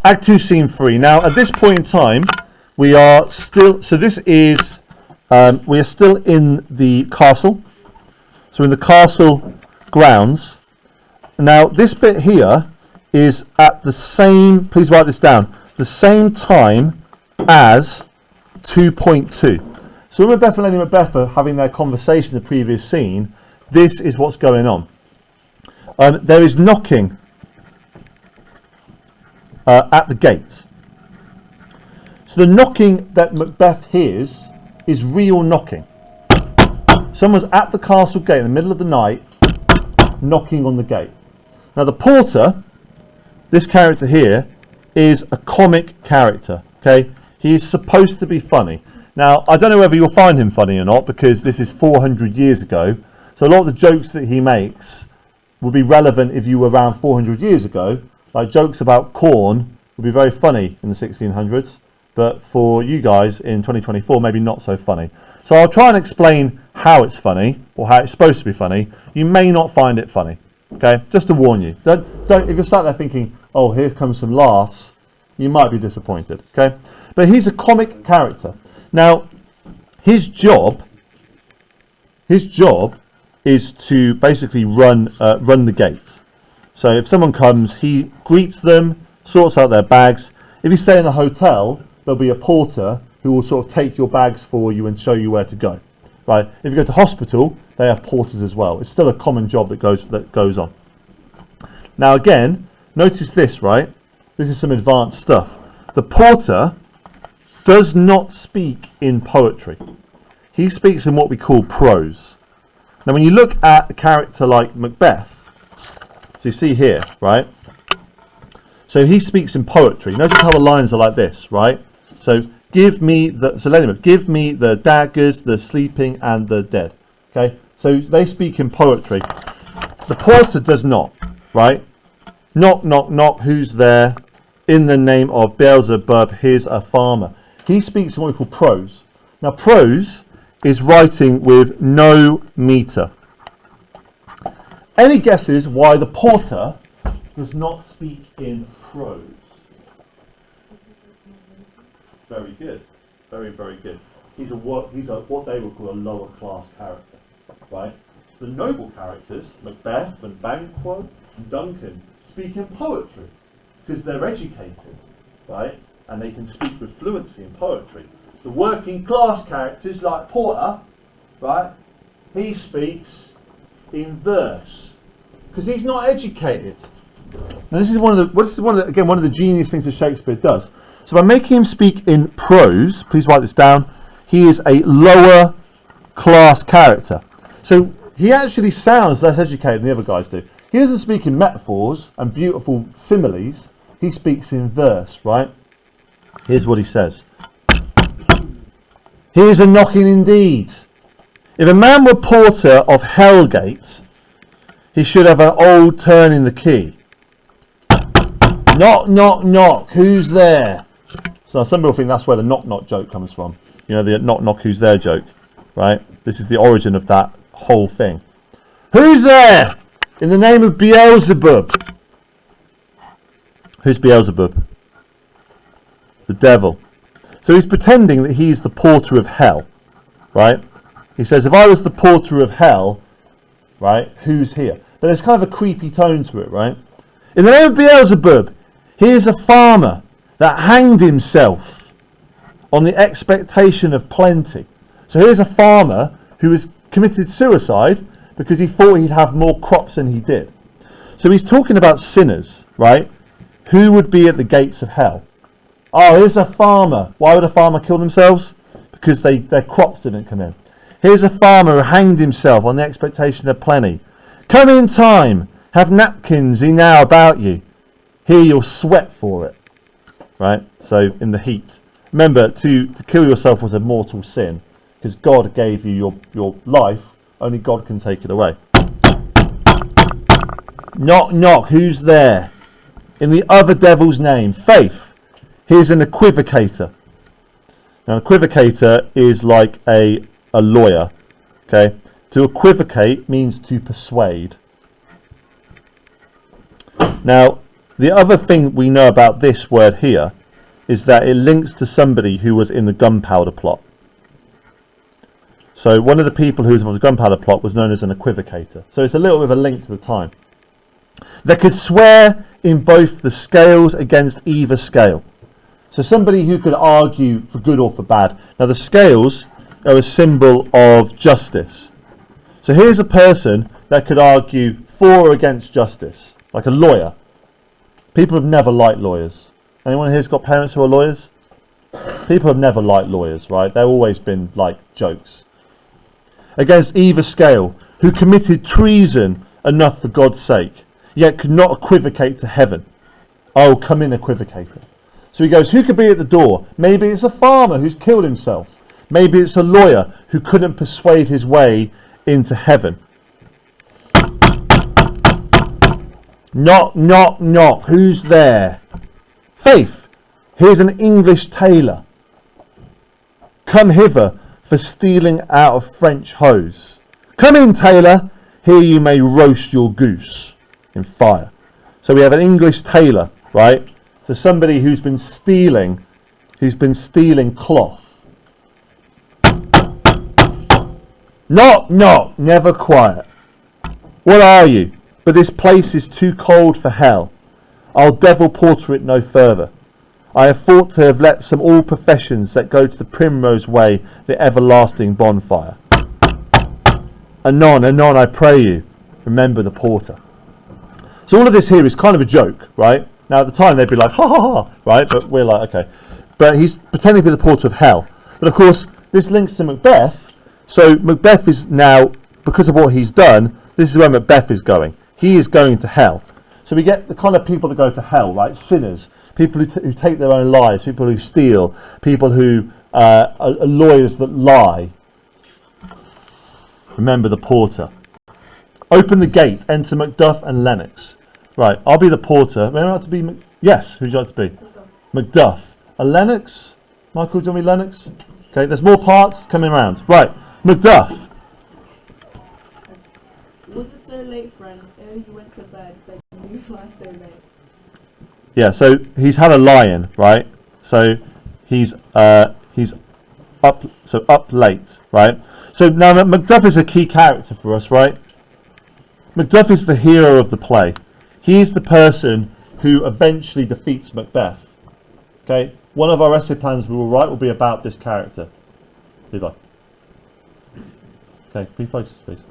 Act 2, Scene 3. Now, at this point in time, we are still... So this is... we are still in the castle. So in the castle grounds. Now, this bit here is at the same... Please write this down. The same time as 2.2. So when Macbeth and Lady Macbeth are having their conversation in the previous scene, this is what's going on. There is knocking at the gate. So the knocking that Macbeth hears is real knocking. Someone's at the castle gate in the middle of the night knocking on the gate. Now the porter, this character here, is a comic character. Okay, he is supposed to be funny. Now I don't know whether you'll find him funny or not, because this is 400 years ago. So a lot of the jokes that he makes would be relevant if you were around 400 years ago. Like jokes about corn would be very funny in the 1600s, but for you guys in 2024, maybe not so funny. So I'll try and explain how it's funny, or how it's supposed to be funny. You may not find it funny. Okay, just to warn you. Don't. If you're sat there thinking, "Oh, here comes some laughs," you might be disappointed. Okay, but he's a comic character. Now, his job is to basically run the gate. So if someone comes, he greets them, sorts out their bags. If you stay in a hotel, there'll be a porter who will sort of take your bags for you and show you where to go. Right? If you go to hospital, they have porters as well. It's still a common job that goes on. Now again, notice this, right? This is some advanced stuff. The porter does not speak in poetry. He speaks in what we call prose. Now when you look at a character like Macbeth, so you see here, right? So he speaks in poetry. Notice how the lines are like this, right? So give me the daggers, the sleeping and the dead. Okay? So they speak in poetry. The porter does not, right? Knock, knock, knock, who's there? In the name of Beelzebub, here's a farmer. He speaks in what we call prose. Now prose is writing with no meter. Any guesses why the porter does not speak in prose? Very good. Very, very good. He's what they would call a lower class character. Right? The noble characters, Macbeth and Banquo and Duncan, speak in poetry because they're educated, right? And they can speak with fluency in poetry. The working class characters like Porter, right? He speaks in verse because he's not educated. Now this is one of the genius things that Shakespeare does. So by making him speak in prose, please write this down, he is a lower class character. So he actually sounds less educated than the other guys do. He doesn't speak in metaphors and beautiful similes. He speaks in verse, right? Here's what he says. Here's a knocking indeed. If a man were porter of Hellgate, he should have an old turn in the key. Knock, knock, knock, who's there? So some people think that's where the knock, knock joke comes from. You know, the knock, knock, who's there joke, right? This is the origin of that whole thing. Who's there? In the name of Beelzebub. Who's Beelzebub? The devil. So he's pretending that he's the porter of hell, right? He says, if I was the porter of hell, right, who's here? But there's kind of a creepy tone to it, right? In the name of Beelzebub, here's a farmer that hanged himself on the expectation of plenty. So here's a farmer who has committed suicide because he thought he'd have more crops than he did. So he's talking about sinners, right? Who would be at the gates of hell? Oh, here's a farmer. Why would a farmer kill themselves? Because their crops didn't come in. Here's a farmer who hanged himself on the expectation of plenty. Come in time. Have napkins enow about you. Here you'll sweat for it. Right? So in the heat. Remember, to kill yourself was a mortal sin. Because God gave you your life. Only God can take it away. Knock, knock. Who's there? In the other devil's name. Faith. Here's an equivocator. Now, an equivocator is like a lawyer. Okay? To equivocate means to persuade. Now, The other thing we know about this word here is that it links to somebody who was in the gunpowder plot. So one of the people who was involved in the gunpowder plot was known as an equivocator. So it's a little bit of a link to the time. They could swear in both the scales against either scale. So somebody who could argue for good or for bad. Now the scales are a symbol of justice. So here's a person that could argue for or against justice, like a lawyer. People have never liked lawyers. Anyone here's got parents who are lawyers? People have never liked lawyers, right? They've always been like jokes. Against either scale, who committed treason enough for God's sake, yet could not equivocate to heaven. Oh, come in, equivocator. So he goes, who could be at the door? Maybe it's a farmer who's killed himself. Maybe it's a lawyer who couldn't persuade his way into heaven. Knock, knock, knock. Who's there? Faith. Here's an English tailor. Come hither for stealing out of French hose. Come in, tailor. Here you may roast your goose in fire. So we have an English tailor, right? So somebody who's been stealing cloth. Knock, knock. Never quiet. What are you? But this place is too cold for hell. I'll devil porter it no further. I have thought to have let some all professions that go to the primrose way, the everlasting bonfire. Anon, anon, I pray you, remember the porter. So all of this here is kind of a joke, right? Now at the time they'd be like, ha ha ha, right? But we're like, okay. But he's pretending to be the porter of hell. But of course, this links to Macbeth. So Macbeth is now, because of what he's done, this is where Macbeth is going. He is going to hell. So we get the kind of people that go to hell, right? Sinners, people who take their own lives, people who steal, people who are lawyers that lie. Remember the porter. Open the gate, enter Macduff and Lennox. Right, I'll be the porter. May I like to be? Yes, who'd you like to be? Macduff. A Lennox? Michael, do you want to be Lennox? Okay, there's more parts coming around. Right, Macduff. Was it so late, friend? Ere you went to bed that you lie so late? Yeah, so he's had a lie-in, right? So he's up late, right? So now Macduff is a key character for us, right? Macduff is the hero of the play. He is the person who eventually defeats Macbeth. Okay, one of our essay plans we will write will be about this character. Levi. Okay, be focused, please.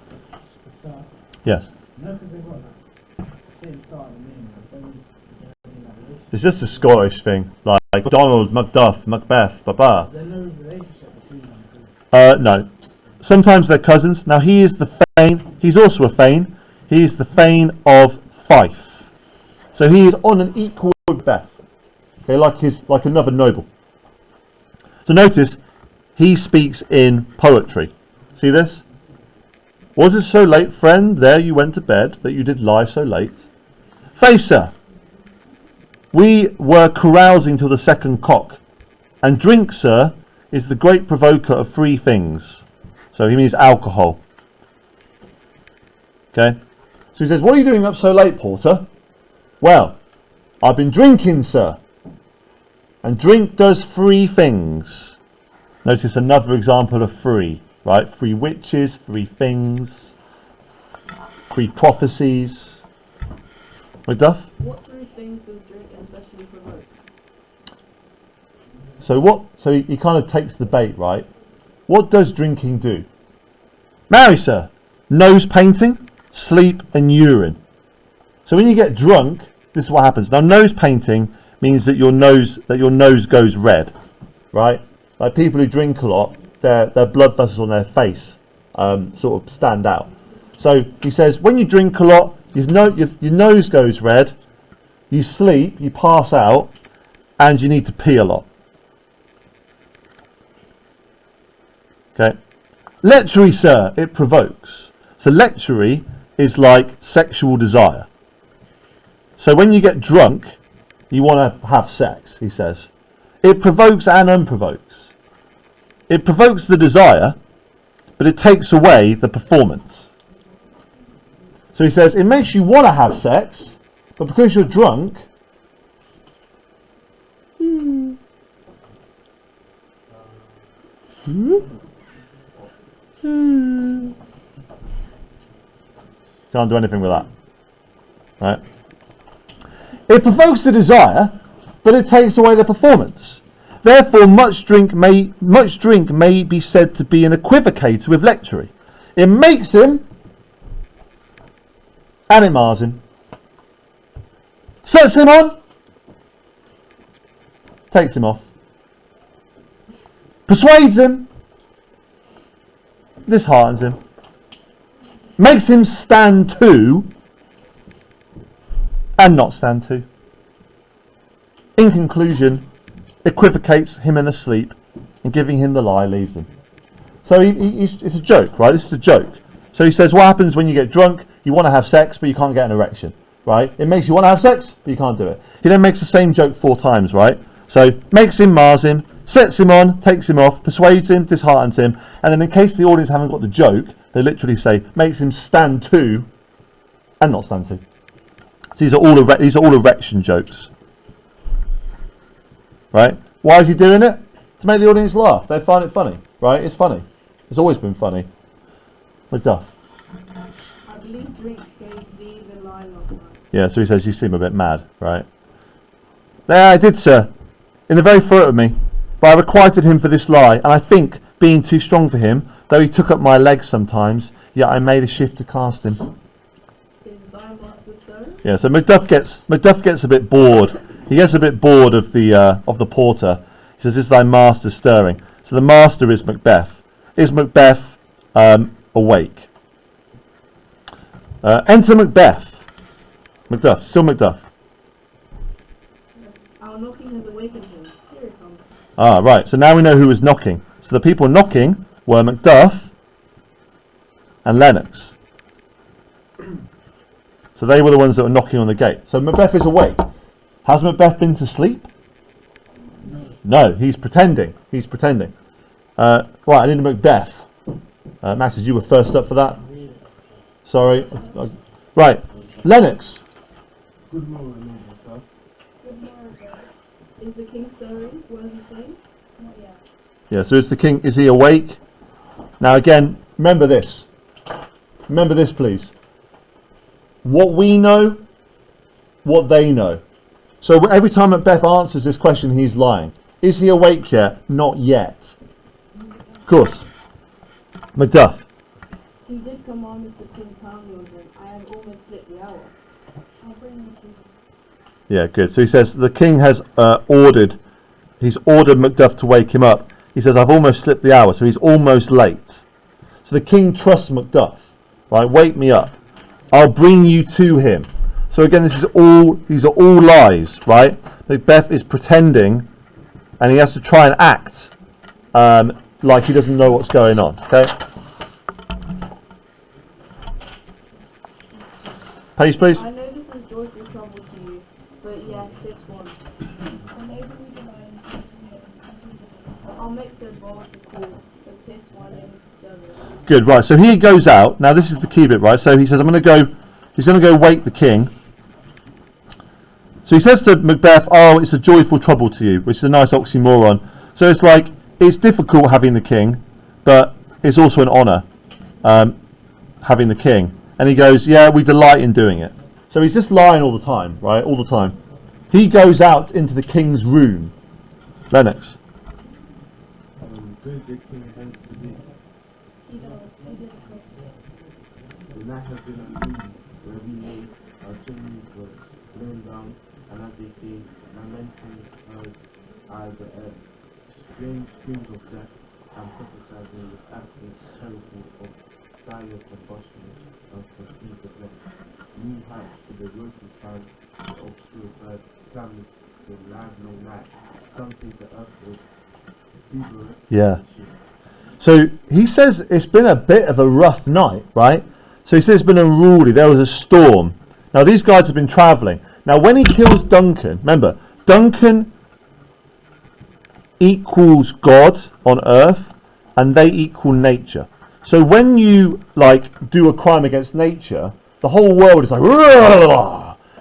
Yes. It's just a Scottish thing, like Donald, Macduff, Macbeth, Baba. Is there no relationship between them? No. Sometimes they're cousins. Now he is the Thane. He's also a Thane. He is the Thane of Fife. So he is on an equal with Macbeth. Okay, like another noble. So notice he speaks in poetry. See this? Was it so late, friend, there you went to bed, that you did lie so late? Faith, sir, we were carousing till the second cock, and drink, sir, is the great provoker of three things. So he means alcohol. Okay? So he says, what are you doing up so late, porter? Well, I've been drinking, sir. And drink does three things. Notice another example of three. Right, 3 witches, 3 things, 3 prophecies. Macduff? What 3 things does drink especially provoke? So he kind of takes the bait, right? What does drinking do? Marry, sir. Nose painting, sleep and urine. So when you get drunk, this is what happens. Now nose painting means that your nose goes red, right? Like people who drink a lot, their blood vessels on their face sort of stand out. So he says, when you drink a lot, your nose goes red, you sleep, you pass out, and you need to pee a lot. Okay. Lechery, sir, it provokes. So lechery is like sexual desire. So when you get drunk, you want to have sex, he says. It provokes and unprovokes. It provokes the desire, but it takes away the performance. So he says, it makes you want to have sex, but because you're drunk, Can't do anything with that. Right? It provokes the desire, but it takes away the performance. Therefore, much drink may be said to be an equivocator with lechery. It makes him, and it mars him. Sets him on, takes him off. Persuades him, disheartens him. Makes him stand to, and not stand to. In conclusion, equivocates him in a sleep, and giving him the lie leaves him. So it's a joke, right? This is a joke. So he says, what happens when you get drunk? You want to have sex, but you can't get an erection, right? It makes you want to have sex, but you can't do it. He then makes the same joke 4 times, right? So makes him, mars him, sets him on, takes him off, persuades him, disheartens him, and then in case the audience haven't got the joke, they literally say, makes him stand to, and not stand to. So these are all erection jokes, right? Why is he doing it? To make the audience laugh. They find it funny, right? It's funny. It's always been funny. Macduff. I believe drink gave thee the lie last night. Yeah, so he says, you seem a bit mad, right? There, I did, sir, in the very throat of me, but I requited him for this lie, and I think, being too strong for him, though he took up my legs sometimes, yet I made a shift to cast him. Is thy master stone? Yeah, so Macduff gets a bit bored. He gets a bit bored of the porter. He says, "Is thy master stirring?" So the master is Macbeth. Is Macbeth awake? Enter Macbeth. Macduff, still Macduff. Our knocking has awakened him. Here it comes. Ah, right. So now we know who was knocking. So the people knocking were Macduff and Lennox. So they were the ones that were knocking on the gate. So Macbeth is awake. Has Macbeth been to sleep? No, he's pretending. He's pretending. Right, I need a Macbeth. Max, you were first up for that. Sorry. Right, Lennox. Good morning, sir. Good morning, sir. Is the king stirring? What does he say? Not yet. Yeah, so is the king, is he awake? Now again, remember this. Remember this, please. What we know, what they know. So every time Macbeth answers this question, he's lying. Is he awake yet? Not yet. Of course. Macduff. He did command me to King Townlord, and I have almost slipped the hour. I'll bring you to. Yeah, good. So he says the king has ordered Macduff to wake him up. He says, I've almost slipped the hour, so he's almost late. So the king trusts Macduff, right? Wake me up. I'll bring you to him. So again, these are all lies, right? Macbeth is pretending, and he has to try and act like he doesn't know what's going on. Okay. Page, please. I know this is joyful trouble to you, but yet 'tis one. I'll make so bold to call, but 'tis my limited service. Good, right. So he goes out. Now this is the key bit, right? So he says, he's going to go wake the king. So he says to Macbeth, oh, it's a joyful trouble to you, which is a nice oxymoron. So it's like, it's difficult having the king, but it's also an honour having the king. And he goes, yeah, we delight in doing it. So he's just lying all the time, right? All the time. He goes out into the king's room. Lennox. Good the king tends to be. He does. He did it. The night has been a moon where we made our chimneys were blown down, and as they say, lamenting heard I the earth. Strange streams of death and prophesizing with absence terrible of dire combustion and conceived of death. New heights to the rosy side, the obscure bird, clamors the livelong night. Some say the earth was feverous. Yeah. So he says it's been a bit of a rough night, right? So he says it's been unruly. There was a storm. Now these guys have been travelling. Now when he kills Duncan, remember, Duncan equals God on earth and they equal nature. So when you do a crime against nature, the whole world is like,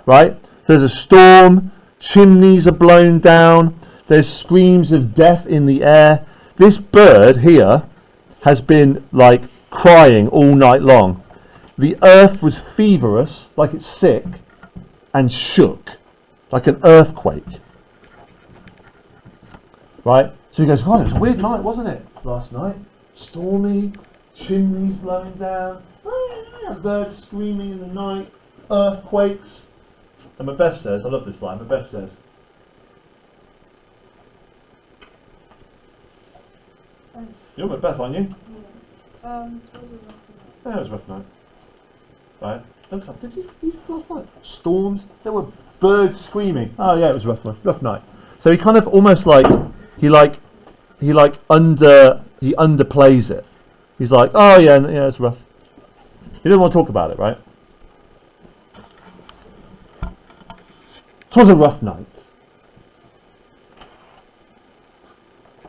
right? So there's a storm, chimneys are blown down, there's screams of death in the air. this bird here has been like crying all night long. The earth was feverish, like it's sick, and shook like an earthquake. Right? So he goes, God, it was a weird night, wasn't it, last night? Stormy, chimneys blowing down, birds screaming in the night, earthquakes. And Macbeth says, I love this line, Macbeth says, you're Macbeth, aren't you? Yeah. It was a rough night. Yeah, it was a rough night. Right? Looks like, did you last night? Storms, there were birds screaming. Oh yeah, it was a rough night. So he kind of almost like, he underplays it. He's like, oh yeah, it's rough. He doesn't want to talk about it, right? It was a rough night.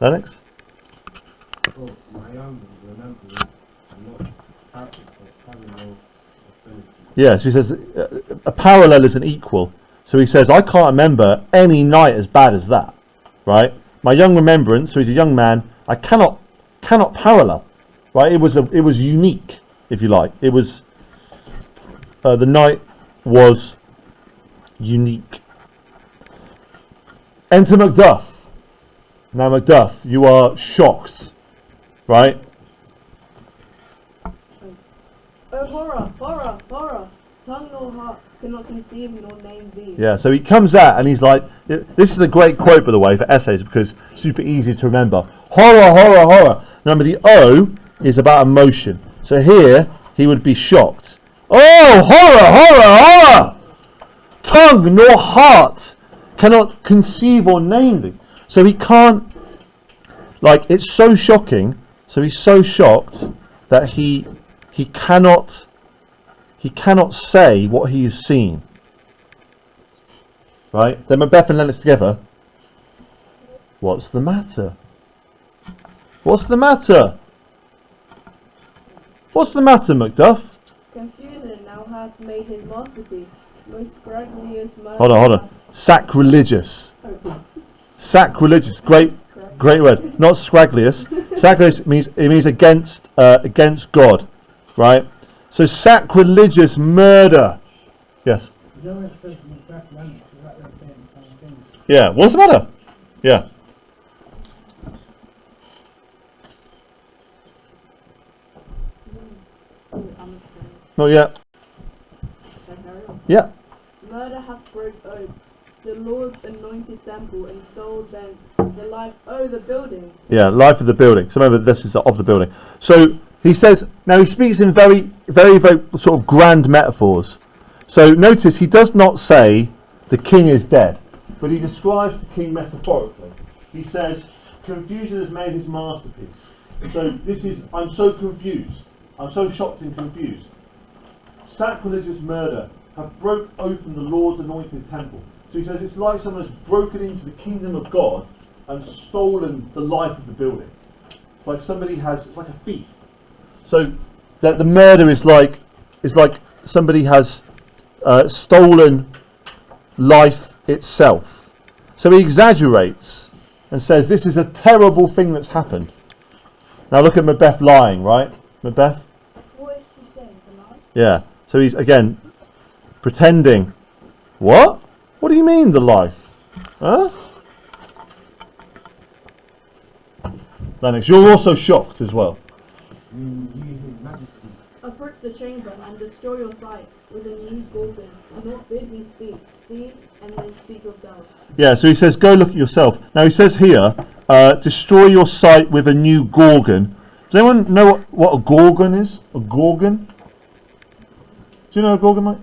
Lennox? Oh, my young remembering not having no affinity. Yeah, so he says a parallel is an equal. So he says, I can't remember any night as bad as that, right? My young remembrance, so he's a young man, I cannot parallel, right? It was unique, if you like. It was, the night was unique. Enter Macduff. Now Macduff, you are shocked, right? Oh, horror, horror, horror. Tongue nor heart cannot conceive nor name thee. Yeah, so he comes out and he's like, this is a great quote, by the way, for essays, because it's super easy to remember. Horror, horror, horror. Remember, the O is about emotion. So here, he would be shocked. Oh, horror, horror, horror! Tongue nor heart cannot conceive or name thee. So he can't, like, it's so shocking. So he's so shocked that he cannot say what he has seen. Right? Then Macbeth and Lennox together. What's the matter? What's the matter? What's the matter, Macduff? Confusion now hath made his masterpiece. Most scraggliest murder. Hold on. Sacrilegious. Sacrilegious. Great word. Not scragglious. Sacrilegious means against God. Right? So sacrilegious murder. Yes. You know when it says Macbeth Lennox, is that them saying the same things? Yeah. What's the matter? Yeah. Not yet. Shall I carry on? Yeah. Murder hath broke oak the Lord's anointed temple and stole thence the life. Oh, the building. Yeah. Life of the building. So remember, this is of the building. So he says, now he speaks in very, very, very sort of grand metaphors. So notice he does not say the king is dead, but he describes the king metaphorically. He says, confusion has made his masterpiece. So this is, I'm so confused. I'm so shocked and confused. Sacrilegious murder have broke open the Lord's anointed temple. So he says it's like someone has broken into the kingdom of God and stolen the life of the building. It's like somebody has, it's like a thief. So that the murder is like somebody has stolen life itself. So he exaggerates and says this is a terrible thing that's happened. Now look at Macbeth lying, right? Macbeth? What is she saying? The lie? Yeah. So he's again pretending. What? What do you mean the life? Huh? Lennox, you're also shocked as well. Approach the chamber and destroy your sight with a new gorgon. Do not bid me speak. See and then speak yourself. Yeah, so he says, go look at yourself. Now he says here, destroy your sight with a new gorgon. Does anyone know what a gorgon is? A gorgon? Do you know a gorgon, mate?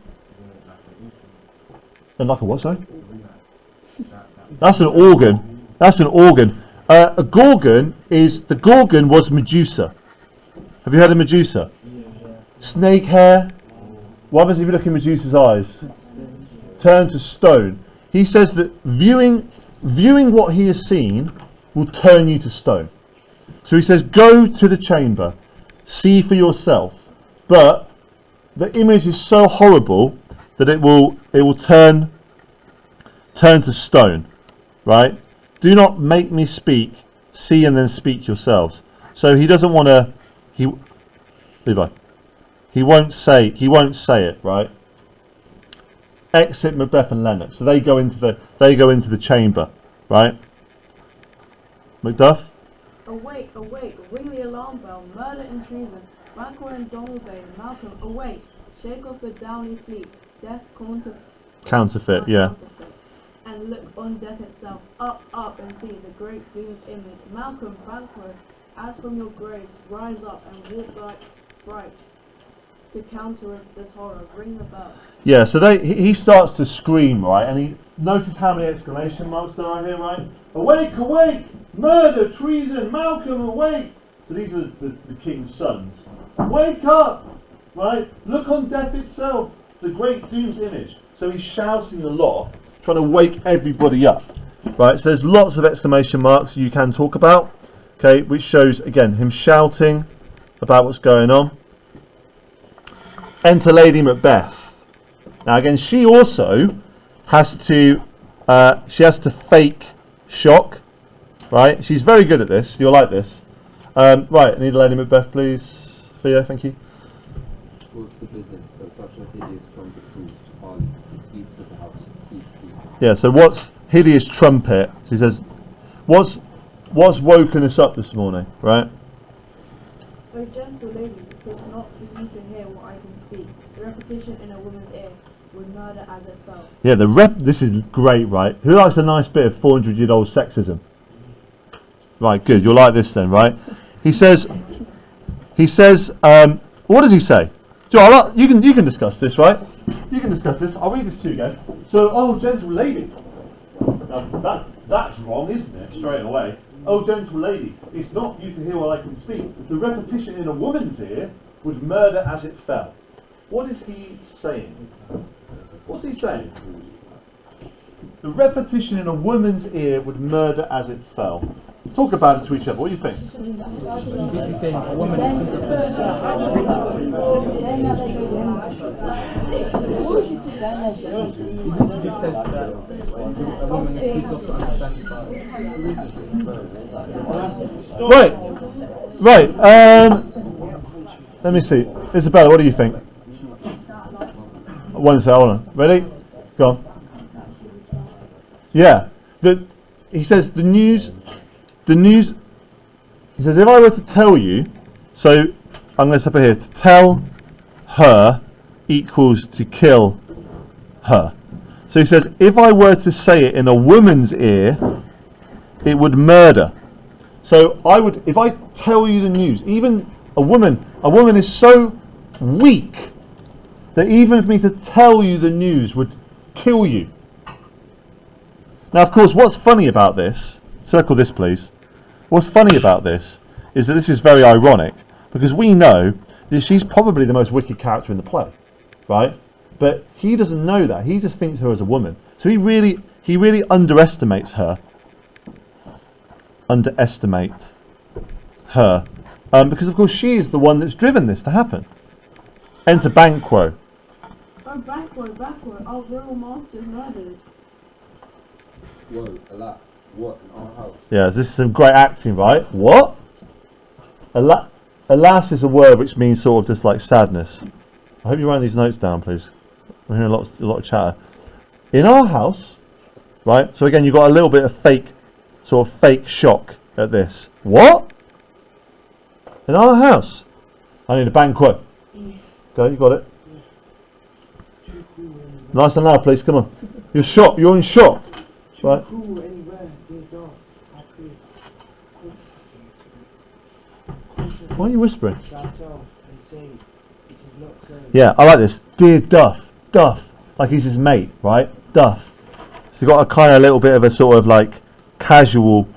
And like a what, sorry? That's an organ. That's an organ. A gorgon is, the gorgon was Medusa. Have you heard of Medusa? Snake hair. What happens if you look in Medusa's eyes? Turn to stone. He says that viewing what he has seen will turn you to stone. So he says, go to the chamber, see for yourself. But the image is so horrible that it will turn to stone. Right? Do not make me speak. See and then speak yourselves. So he doesn't want to. Levi. He won't say it, right? Exit Macbeth and Lennox. So they go into the chamber, right? Macduff. Awake, awake, ring the alarm bell, murder and treason. Banquo and Donalbain, Malcolm, awake. Shake off the downy sleep. Death's Counterfeit, yeah. counterfeit. And look on death itself. Up, up, and see the great doom's image. Malcolm, Banquo, as from your graves, rise up and walk like sprites. To counterance this horror, ring the bell. Yeah, so he starts to scream, right? And he notice how many exclamation marks there are here, right? Awake, awake! Murder, treason, Malcolm, awake! So these are the king's sons. Wake up! Right? Look on death itself, the great doom's image. So he's shouting a lot, trying to wake everybody up. Right? So there's lots of exclamation marks you can talk about, okay, which shows, again, him shouting about what's going on. Enter Lady Macbeth. Now again, she also has to fake shock, right? She's very good at this. You'll like this. Right, I need a Lady Macbeth, please. Theo, thank you. What's the business that such a hideous trumpet proves on the sleeps of the house? Speak. Yeah. So what's hideous trumpet? So he says, what's woken us up this morning, right? O gentle lady, it is not for you to hear what I can speak. The repetition in a woman's ear would murder as it fell. Yeah. This is great, right? Who likes a nice bit of 400-year-old sexism? Right. Good. You'll like this then, right? He says. What does he say? Joe, you can discuss this, right? You can discuss this. I'll read this to you again. So, oh, gentle lady. Now, that's wrong, isn't it? Straight away. Oh, gentle lady, it's not for you to hear what I can speak. The repetition in a woman's ear would murder as it fell. What is he saying? What's he saying? The repetition in a woman's ear would murder as it fell. Talk about it to each other. What do you think? He's saying a woman Right. Let me see. Isabella, what do you think? One second, hold on. Ready? Go on. Yeah. He says the news. He says, if I were to tell you, so I'm going to step here, to tell her equals to kill her. So he says, if I were to say it in a woman's ear, it would murder. So if I tell you the news, even a woman is so weak that even for me to tell you the news would kill you. Now, of course, what's funny about this, circle this please, what's funny about this is that this is very ironic because we know that she's probably the most wicked character in the play, right? But he doesn't know that. He just thinks of her as a woman. So he really underestimates her. Because of course she is the one that's driven this to happen. Enter Banquo. Oh, Banquo, our royal master's murdered. Whoa, alas, what in our house? Yeah, this is some great acting, right? What? Alas is a word which means sort of just like sadness. I hope you write these notes down, please. We're hearing a lot of chatter. In our house, right? So again, you've got a little bit of fake shock at this. What? In our house? I need a Banquo. Go, you got it. Nice and loud, please. Come on. You're shocked. You're in shock. Right. Why are you whispering? Yeah, I like this. Dear Duff. Like he's his mate, right? Duff. So you've got a kind of little bit of a sort of like casual.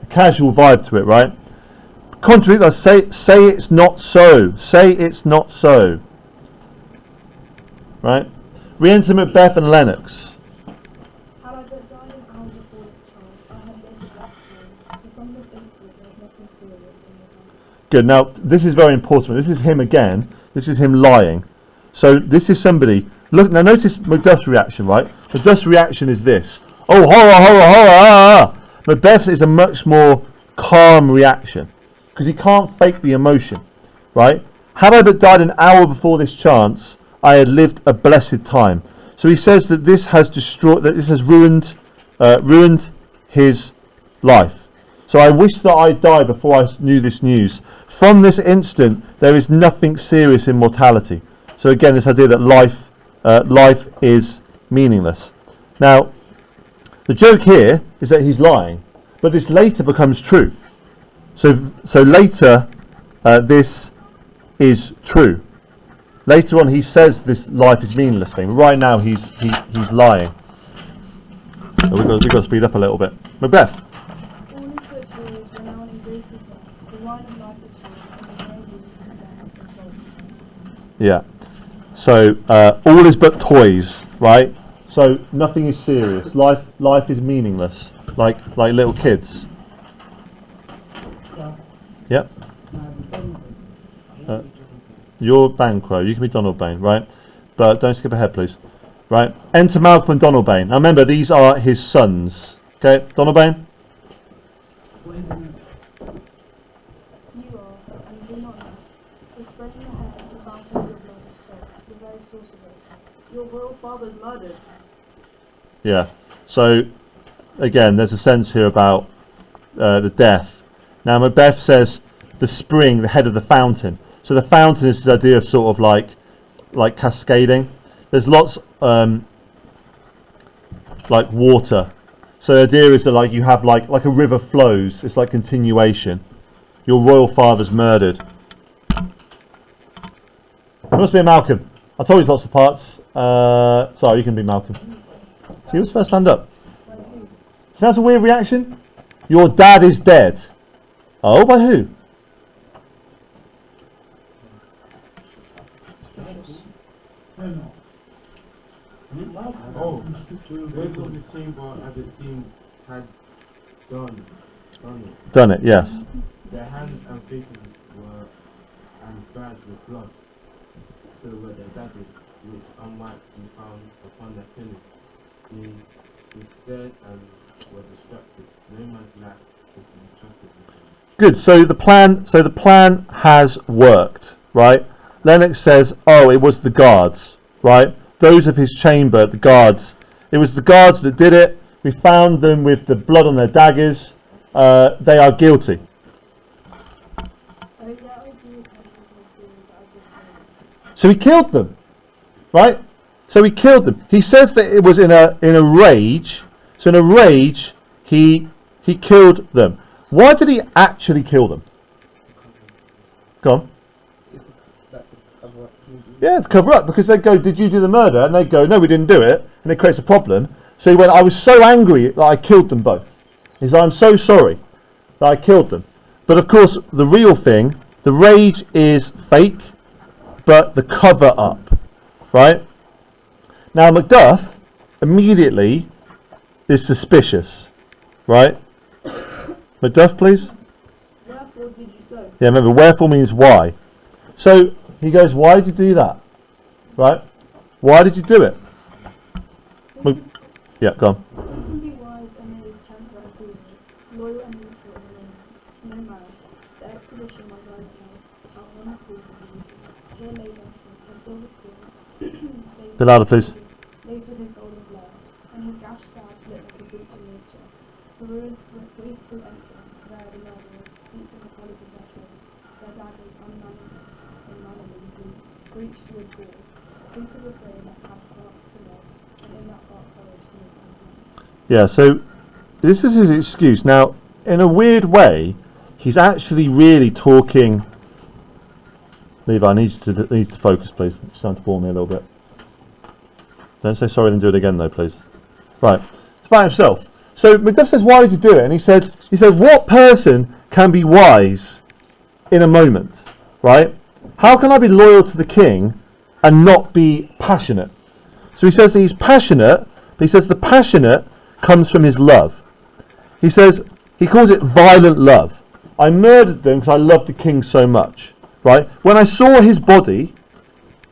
Casual vibe to it, right? Contrary, say it's not so. Say it's not so. Right? Re-enter Macbeth and Lennox. Had I but died an hour before this chance, I had lived a black dream. So from this instant, there is nothing serious in your time. Good. Now, this is very important. This is him again. This is him lying. So this is somebody Look now. Notice Macduff's reaction, right? Macduff's reaction is this: "Oh, horror, horror, horror!" Ah! Macbeth's is a much more calm reaction because he can't fake the emotion, right? Had I but died an hour before this chance, I had lived a blessed time. So he says that this has destroyed, that this has ruined his life. So I wish that I died before I knew this news. From this instant, there is nothing serious in mortality. So again, this idea that life is meaningless. Now, the joke here is that he's lying, but this later becomes true. So later, this is true. Later on, he says this life is meaningless thing. Right now, he's lying. So we've got to speed up a little bit. Macbeth. All his footfall is renowned in Greece is there. The wine of life is true, and the noble is condemned and Yeah. So all is but toys, right? So nothing is serious. Life is meaningless, like little kids. So, Yep. Donald, You're Banquo. You can be Donald Bain, right? But don't skip ahead, please. Right. Enter Malcolm and Donald Bain. Now remember, these are his sons. Okay, Donald Bain. what is it? You are, and do not know, the spreading the hair of the fountain of your blood is straight, the very source of it. Your royal father's murdered. Yeah. So again, there's a sense here about the death. Now Macbeth says the spring, the head of the fountain. So the fountain is this idea of sort of like cascading. There's lots like water. So the idea is that like you have like a river flows. It's like continuation. Your royal father's murdered. It must be a Malcolm. I told you there's lots of parts. Sorry, you can be Malcolm. See who's first hand up. That's a weird reaction. Your dad is dead. Oh, by who? Oh, those of this chamber, as it seemed, had done it. Done it, yes. Their hands and faces were and bags with blood. So were their daggers, which unwiped we found upon their pillars. They stared and were distracted. No man's life could be trusted with them. Good. So the plan has worked, right? Lennox says, "Oh, it was the guards, right? Those of his chamber, the guards. It was the guards that did it. We found them with the blood on their daggers. They are guilty." Oh, yeah, I agree with that I just So he killed them, right? So he killed them. He says that it was in a rage. So in a rage, he killed them. Why did he actually kill them? Go on. Yeah, it's cover up because they go, "Did you do the murder?" And they go, "No, we didn't do it," and it creates a problem. So he went, "I was so angry that I killed them both." He said, "I'm so sorry that I killed them." But of course, the real thing, the rage is fake, but the cover up, right? Now Macduff immediately is suspicious, right? Macduff, please. Wherefore did you so? Yeah, remember, wherefore means why. So he goes, "Why did you do that?" Right? Why did you do it? Yeah, go on. Who can be wise amazed, temper and prudence, loyal and neutral in no manner? The expedition my guide made, out one of cruise of beauty. Here lays entrance, a silver spoon, Bit louder, please. laced with his golden glare, and his gashed stab lit like a boot in nature. The ruins graceful entrance, there the murderers, steeped in the follies of their trade, their daggers unmannerly breached with gore. Who could refrain that had heart to love, and in that heart courage to make ends meet? Yeah, so this is his excuse. Now, in a weird way, he's actually really talking. Levi, I need you to focus, please. It's starting to bore me a little bit. Don't say sorry, then do it again, though, please. Right, it's by himself. So Macduff says, "Why did you do it?" And he said, "What person can be wise in a moment, right? How can I be loyal to the king and not be passionate?" So he says that he's passionate, but he says the passionate comes from his love. He says, he calls it violent love. "I murdered them because I loved the king so much," right? "When I saw his body,"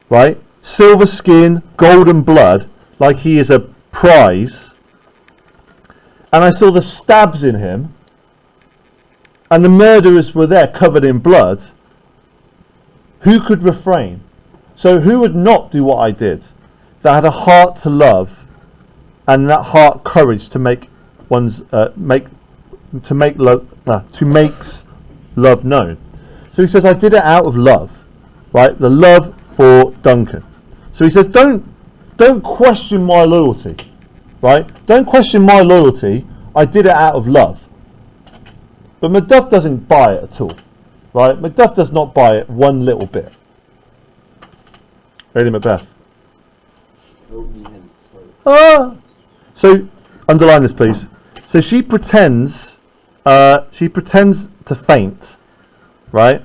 right, silver skin, golden blood, like he is a prize, and I saw the stabs in him, and the murderers were there covered in blood, who could refrain? So who would not do what I did, that had a heart to love, and that heart courage to make one's makes love known. So he says, I did it out of love, right? The love for Duncan. So he says, don't question my loyalty, right? Don't question my loyalty. I did it out of love. But Macduff doesn't buy it at all, right? Macduff does not buy it one little bit. Lady Macbeth. So underline this, please. So she pretends to faint, right?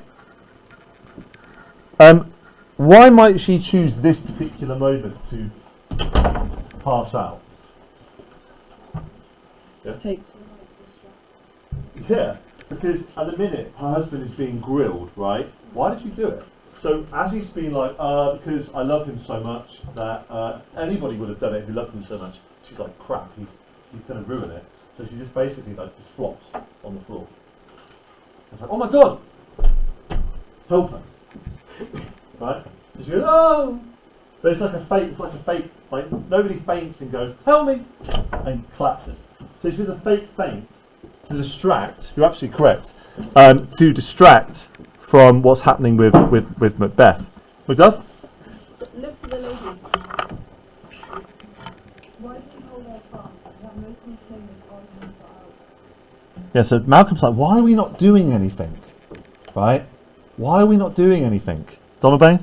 Why might she choose this particular moment to pass out? Yeah, because at the minute her husband is being grilled, right? Why did you do it? So as he's been like, because I love him so much that anybody would have done it who loved him so much. She's like, crap, he's going to ruin it. So she just basically like just flops on the floor. It's like, oh my god, help her, right? And she goes, oh, but it's like a fake, like nobody faints and goes, help me, and collapses. So she does a fake faint to distract. You're absolutely correct. To distract from what's happening with Macbeth. Macduff? Look to the lady. Why does she hold her tongue? That mostly thing is arguing for hours. Yeah, so Malcolm's like, why are we not doing anything? Right? Why are we not doing anything? Donalbain?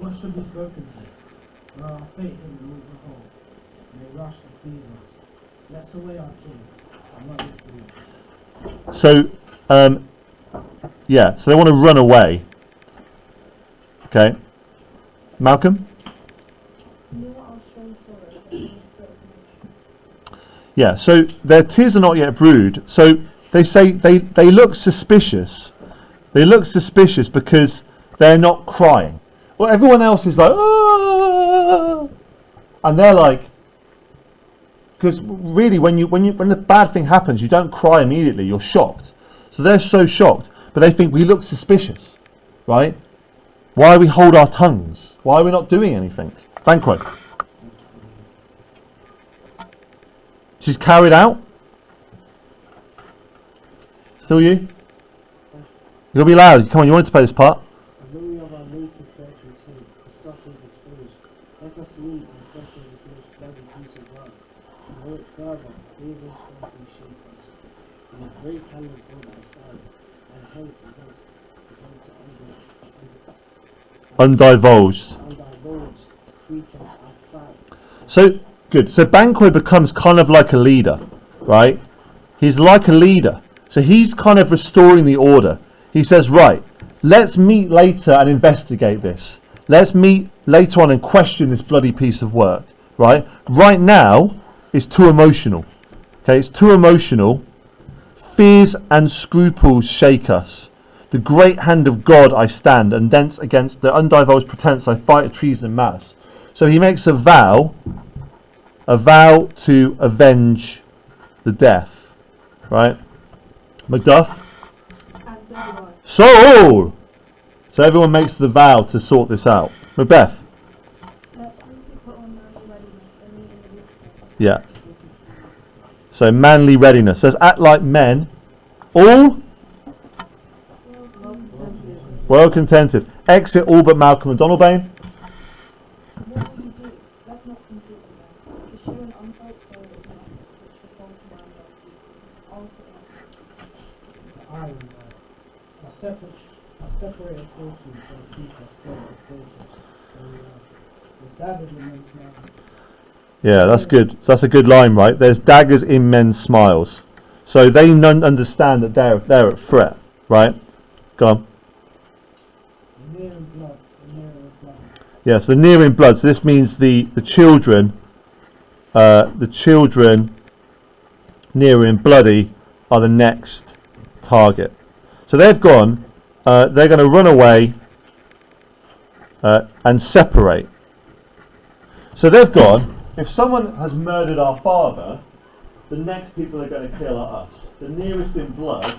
What should be spoken to? Well, our fate in the move the whole, and they rush and seize us. Let's away our kids. I'm not with you. So, yeah, so they want to run away. Okay. Malcolm? You know what I was showing sorry that it was a bit of Yeah, so their tears are not yet brewed. So they say they look suspicious. They look suspicious because they're not crying. Well, everyone else is like, ah! And they're like, because really when the bad thing happens, you don't cry immediately, you're shocked. So they're so shocked, but they think we look suspicious, right? Why we hold our tongues? Why are we not doing anything? Banquo. She's carried out. Still you? You gotta be loud. Come on, you wanted to play this part. As long as our naked flesh and taint, the suffering exposed, let us meet and question this most bloody piece of work. And know it further, things and strengthly shape us. And the great hand of God our side, and hence against Undivulged. undivulged pretense our fight. So good. So Banquo becomes kind of like a leader, right? He's like a leader. So he's kind of restoring the order. He says, right, let's meet later and investigate this. Let's meet later on and question this bloody piece of work, right? Right now, it's too emotional. Okay, it's too emotional. Fears and scruples shake us. The great hand of God I stand, and thence against the undivulged pretense I fight a treason and malice. So he makes a vow to avenge the death, right? Macduff? And so do I. So everyone makes the vow to sort this out. Macbeth? Let's quickly put on manly readiness and meet in the week. Yeah. So manly readiness. Let's act like men. All well contented. Exit all but Malcolm and Donalbain. What will you do? Let's not consider them. To show an unfelt soul example which the false man loves deeply. On to I separated fortunes and keep us conversation. There's daggers in men's mouths. Yeah, that's good. So that's a good line, right? There's daggers in men's smiles. So they understand that they're at threat, right? Go on. Near in blood, near in blood. Yeah, so near in blood. So this means the children near in bloody are the next target. So they've gone. They're going to run away and separate. So they've gone, if someone has murdered our father, the next people they're going to kill are us. The nearest in blood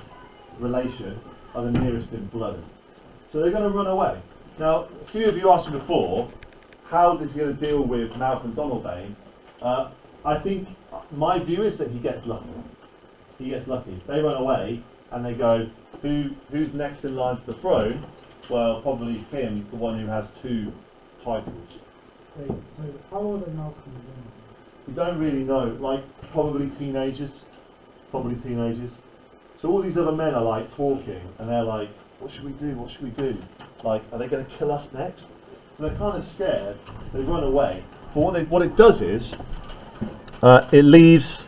relation are the nearest in blood. So they're going to run away. Now, a few of you asked me before, how is he going to deal with Malcolm Donalbain? I think my view is that he gets lucky. He gets lucky. They run away and they go, who's next in line for the throne? Well, probably him, the one who has 2 titles. Wait, so how old are Malcolm and Donald? We don't really know, like probably teenagers. So all these other men are like talking and they're like, what should we do? What should we do? Like, are they going to kill us next? So they're kind of scared. They run away. But what it does is, it leaves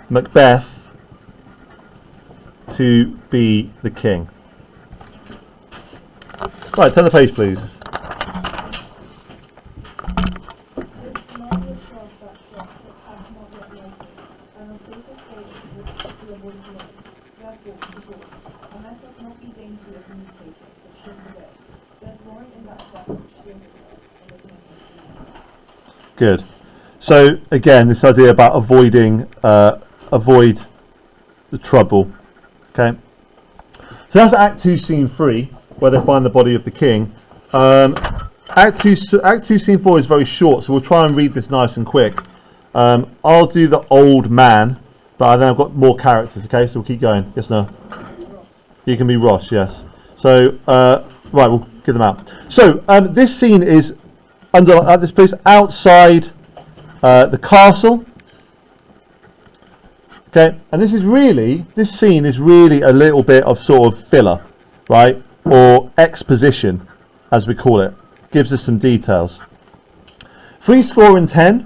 Macbeth to be the king. Right, turn the page, please. Good. So again, this idea about avoid the trouble. Okay. So that's Act 2, Scene 3, where they find the body of the king. Act 2, Scene 4 is very short, so we'll try and read this nice and quick. I'll do the old man, but then I've got more characters. Okay, so we'll keep going. Yes, no. You can be Ross. Yes. So right, we'll give them out. So this scene is at this place outside the castle. Okay, and this scene is really a little bit of sort of filler, right, or exposition, as we call it. Gives us some details. 70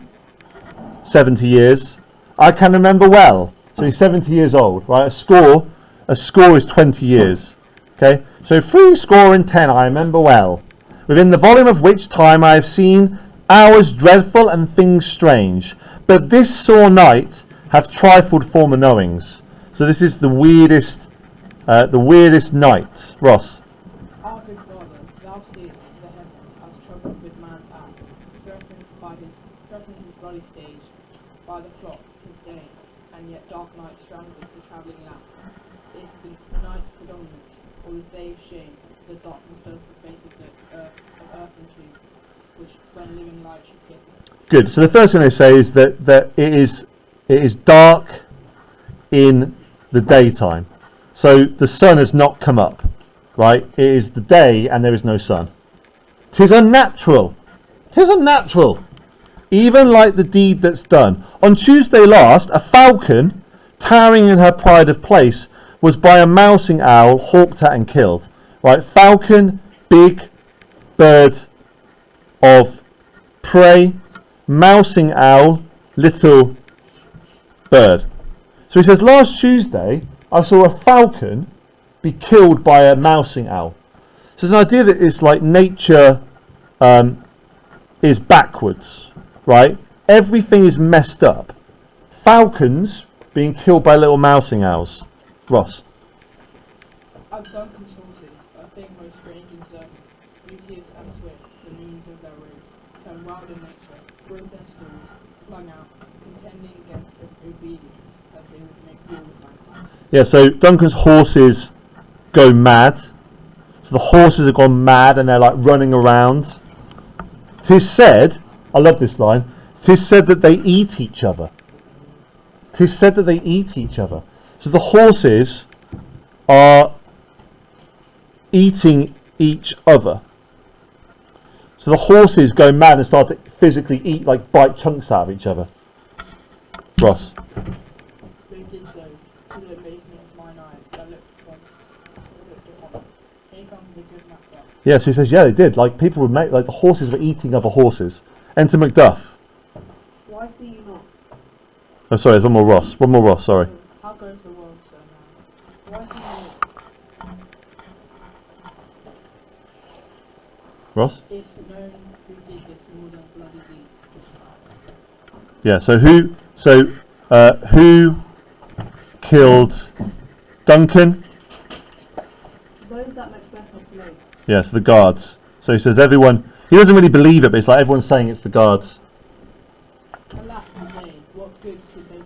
years. I can remember well. So he's 70 years old, right? A score is 20 years. Okay, so 10 I remember well. Within the volume of which time I have seen hours dreadful and things strange, but this sore night have trifled former knowings. So this is the weirdest night. Ross. Our good Father, thou seest the heavens as troubled with man's act, threatens his bloody stage by the flock tis day, and yet dark night strangles the travelling lamp. Is the night's predominance, or the day of shame, the darkness fills the face of earth and tree, which when living light should pity. Good. So the first thing they say is that it is dark in the daytime. So the sun has not come up, right? It is the day and there is no sun. 'Tis unnatural. 'Tis unnatural. Even like the deed that's done. On Tuesday last, a falcon, towering in her pride of place, was by a mousing owl hawked at and killed. Right? Falcon, big bird of prey. Mousing owl, little bird. So he says, last Tuesday, I saw a falcon be killed by a mousing owl. So it's an idea that it's like nature is backwards, right? Everything is messed up. Falcons being killed by little mousing owls. Ross. Of Duncan's horses, a thing most strange and certain, beauteous and swift, the means of their race, turn wild in nature, broke their stalls, flung out, contending against obedience, as they would make war with mankind. Yeah, so Duncan's horses go mad. So the horses have gone mad and they're like running around. 'Tis said, I love this line, 'tis said that they eat each other. 'Tis said that they eat each other. So the horses are eating each other. So the horses go mad and start to physically eat, like bite chunks out of each other. Ross. They did so, to the amazement of mine eyes, that looked upon. Here comes the good Macbeth. Yeah, so he says, yeah, they did. Like people would make, like the horses were eating other horses. Enter Macduff. Why see you not? Oh, sorry, there's one more Ross. One more Ross, sorry. How goes the world, sir, now? Why see you not? Ross? It's known who did this more than bloody deed. Yeah, so who killed Duncan? Those that Macbeth has slain. Yes, the guards. So he says everyone. He doesn't really believe it, but it's like everyone's saying it's the guards. Alas the day, what good could they do?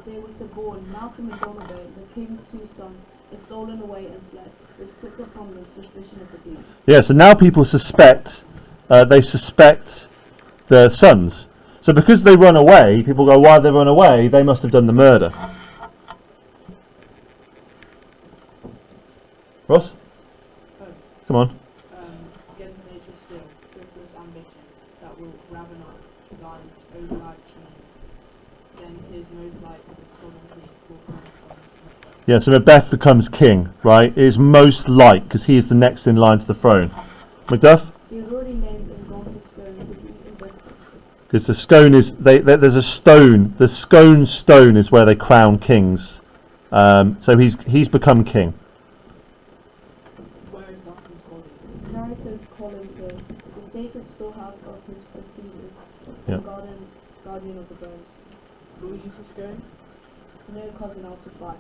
They were suborned. Malcolm and Donovan, the king's two sons, are stolen away and fled, which puts upon them suspicion of the deed. Yeah. So now people suspect. They suspect the sons. So because they run away, people go, why did they run away? They must have done the murder. Ross? Oh, Come on. against nature still, frivolous ambition that will raven up thine own life's means. Then 'tis most likely that sovereignty will come from Macbeth. Yeah, so Macbeth becomes king, right? It is most like, because he is the next in line to the throne. Macduff? He was already named and gone to stone to be invested. Because the scone is, there's a stone, the scone stone is where they crown kings. So he's become king. Where is Duncan's body? Narrative Colin the sacred storehouse of his proceedings, Yeah. guardian of the bones. Will you to scone? No cousin out of 5.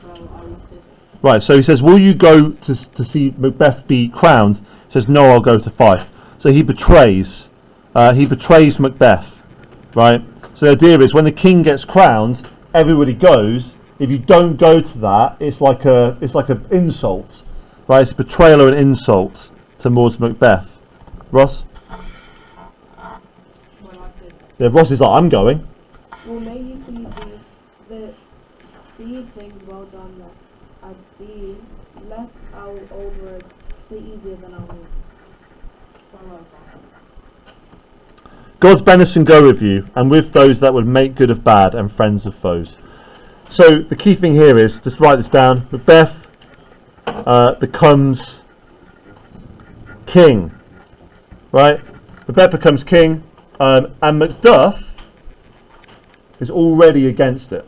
Well, I will fit. Right, so he says, will you go to see Macbeth be crowned? He says, no, I'll go to Fife. So he betrays Macbeth, right? So the idea is when the king gets crowned, everybody goes. If you don't go to that, it's like an insult, right? It's betrayal or an insult towards Macbeth. Ross? Well, I fit. Yeah, Ross is like, I'm going. Well, may you see things well done there. I deem, lest our old roads say easier than our new. Farewell, Father. God's benison go with you, and with those that would make good of bad and friends of foes. So the key thing here is, just write this down, Macbeth becomes king, right? Macbeth becomes king, and Macduff is already against it.